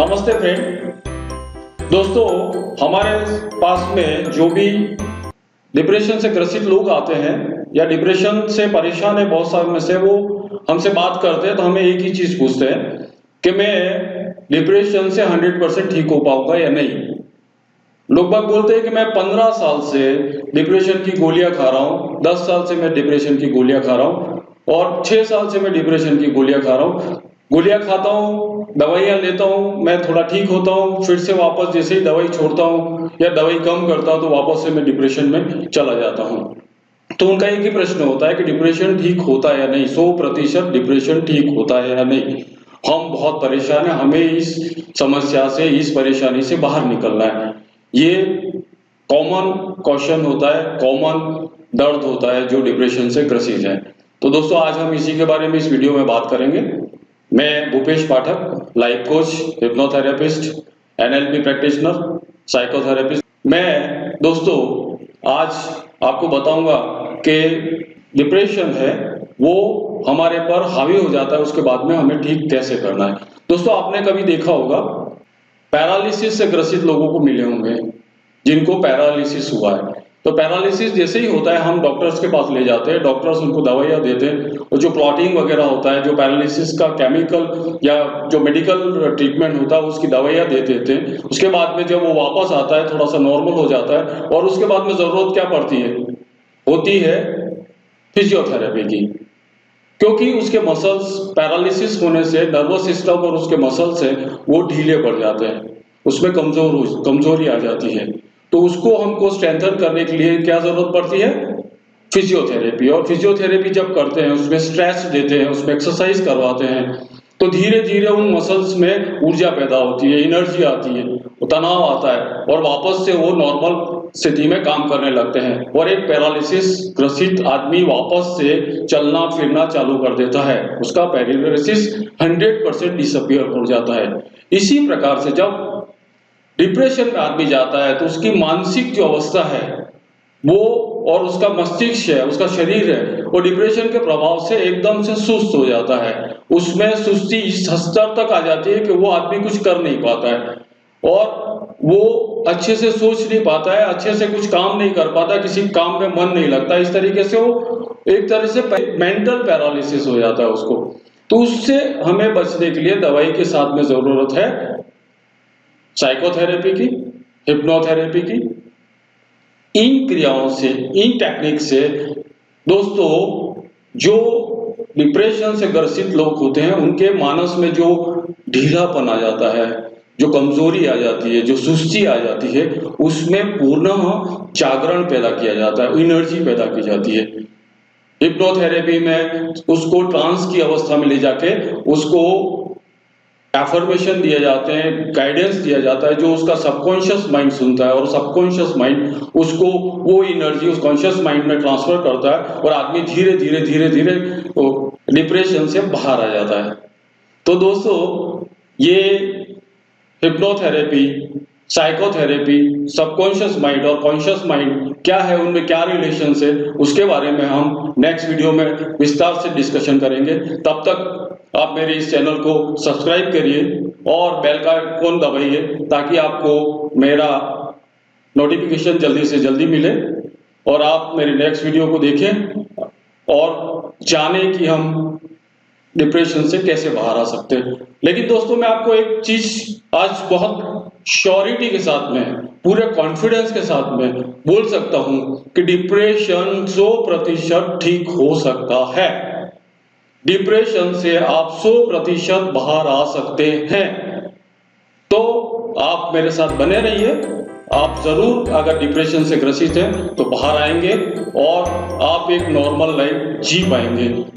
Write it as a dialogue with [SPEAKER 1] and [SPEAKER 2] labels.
[SPEAKER 1] नमस्ते फ्रेंड। दोस्तों, हमारे पास में जो भी डिप्रेशन से ग्रसित लोग आते हैं या डिप्रेशन से परेशान है, बहुत सारे में से वो हमसे बात करते हैं तो हमें एक ही चीज पूछते हैं कि मैं डिप्रेशन से 100% ठीक हो पाऊंगा या नहीं। लोग बाग बोलते हैं कि मैं 15 साल से डिप्रेशन की गोलियां खा रहा हूँ, 10 साल से मैं डिप्रेशन की गोलियां खा रहा हूँ और 6 साल से मैं डिप्रेशन की गोलियां खा रहा हूँ। गोलियां खाता हूँ, दवाइयां लेता हूँ, मैं थोड़ा ठीक होता हूँ, फिर से वापस जैसे ही दवाई छोड़ता हूँ या दवाई कम करता हूँ तो वापस से मैं डिप्रेशन में चला जाता हूँ। तो उनका एक ही प्रश्न होता है कि डिप्रेशन ठीक होता है या नहीं, 100% डिप्रेशन ठीक होता है या नहीं। हम बहुत परेशान हैं, हमें इस समस्या से, इस परेशानी से बाहर निकलना है। ये कॉमन क्वेश्चन होता है, कॉमन दर्द होता है जो डिप्रेशन से ग्रसित है। तो दोस्तों, आज हम इसी के बारे में इस वीडियो में बात करेंगे। मैं Bhupesh Pathak, life coach, hypnotherapist, NLP practitioner, psychotherapist. मैं दोस्तों आज आपको बताऊंगा कि डिप्रेशन है वो हमारे पर हावी हो जाता है, उसके बाद में हमें ठीक कैसे करना है। दोस्तों, आपने कभी देखा होगा पैरालिसिस से ग्रसित लोगों को मिले होंगे जिनको पैरालिसिस हुआ है। तो पैरालिसिस जैसे ही होता है हम डॉक्टर्स के पास ले जाते हैं, डॉक्टर्स उनको दवाइयाँ देते हैं और जो क्लॉटिंग वगैरह होता है, जो पैरालिसिस का केमिकल या जो मेडिकल ट्रीटमेंट होता है उसकी दवाइयाँ दे देते हैं। उसके बाद में जब वो वापस आता है, थोड़ा सा नॉर्मल हो जाता है और उसके बाद में जरूरत क्या पड़ती है, होती है फिजियोथेरेपी की। क्योंकि उसके मसल्स पैरालिसिस होने से नर्वस सिस्टम और उसके मसल्स है वो ढीले पड़ जाते हैं, उसमें कमजोरी आ जाती है। तो उसको हमको स्ट्रेंथन करने के लिए क्या जरूरत पड़ती है, फिजियोथेरेपी। और फिजियोथेरेपी जब करते हैं, उसमें स्ट्रेच देते हैं, उसमें एक्सरसाइज करवाते हैं, तो धीरे धीरे उन मसल्स में ऊर्जा पैदा होती है, एनर्जी आती है, वो तनाव आता है और वापस से वो नॉर्मल स्थिति में काम करने लगते हैं और एक पैरालिसिस ग्रसित आदमी वापस से चलना फिरना चालू कर देता है। उसका पैरालिसिस 100% डिसअपियर हो जाता है। इसी प्रकार से जब डिप्रेशन में आदमी जाता है तो उसकी मानसिक जो अवस्था है वो और उसका मस्तिष्क है, उसका शरीर है, वो डिप्रेशन के प्रभाव से एकदम से सुस्त हो जाता है। उसमें सुस्ती इस स्तर तक आ जाती है कि वो आदमी कुछ कर नहीं पाता है और वो अच्छे से सोच नहीं पाता है, अच्छे से कुछ काम नहीं कर पाता, किसी काम में मन नहीं लगता। इस तरीके से वो एक तरह से मेंटल पैरालिसिस हो जाता है उसको। तो उससे हमें बचने के लिए दवाई के साथ में जरूरत है साइकोथेरेपी की, हिप्नोथेरेपी की। इन क्रियाओं से, इन टेक्निक से दोस्तों जो डिप्रेशन से ग्रसित लोग होते हैं उनके मानस में जो ढीलापन आ जाता है, जो कमजोरी आ जाती है, जो सुस्ती आ जाती है, उसमें पूर्ण जागरण पैदा किया जाता है, एनर्जी पैदा की जाती है। हिप्नोथेरेपी में उसको ट्रांस की अवस्था में ले जाके उसको एफर्मेशन दिए जाते हैं, गाइडेंस दिया जाता है जो उसका सबकॉन्शियस माइंड सुनता है और सबकॉन्शियस माइंड उसको वो एनर्जी उस कॉन्शियस माइंड में ट्रांसफर करता है और आदमी धीरे धीरे धीरे धीरे डिप्रेशन से बाहर आ जाता है। तो दोस्तों, ये हिप्नोथेरेपी, साइकोथेरेपी, सबकॉन्शियस माइंड और कॉन्शियस माइंड क्या है, उनमें क्या रिलेशन है, उसके बारे में हम नेक्स्ट वीडियो में विस्तार से डिस्कशन करेंगे। तब तक आप मेरे इस चैनल को सब्सक्राइब करिए और बेल का आइकन दबाइए ताकि आपको मेरा नोटिफिकेशन जल्दी से जल्दी मिले और आप मेरे नेक्स्ट वीडियो को देखें और जाने कि हम डिप्रेशन से कैसे बाहर आ सकते हैं। लेकिन दोस्तों, मैं आपको एक चीज आज बहुत श्योरिटी के साथ में, पूरे कॉन्फिडेंस के साथ में बोल सकता हूं कि डिप्रेशन 100% ठीक हो सकता है। डिप्रेशन से आप 100% बाहर आ सकते हैं। तो आप मेरे साथ बने रहिए। आप जरूर, अगर डिप्रेशन से ग्रसित हैं तो बाहर आएंगे और आप एक नॉर्मल लाइफ जी पाएंगे।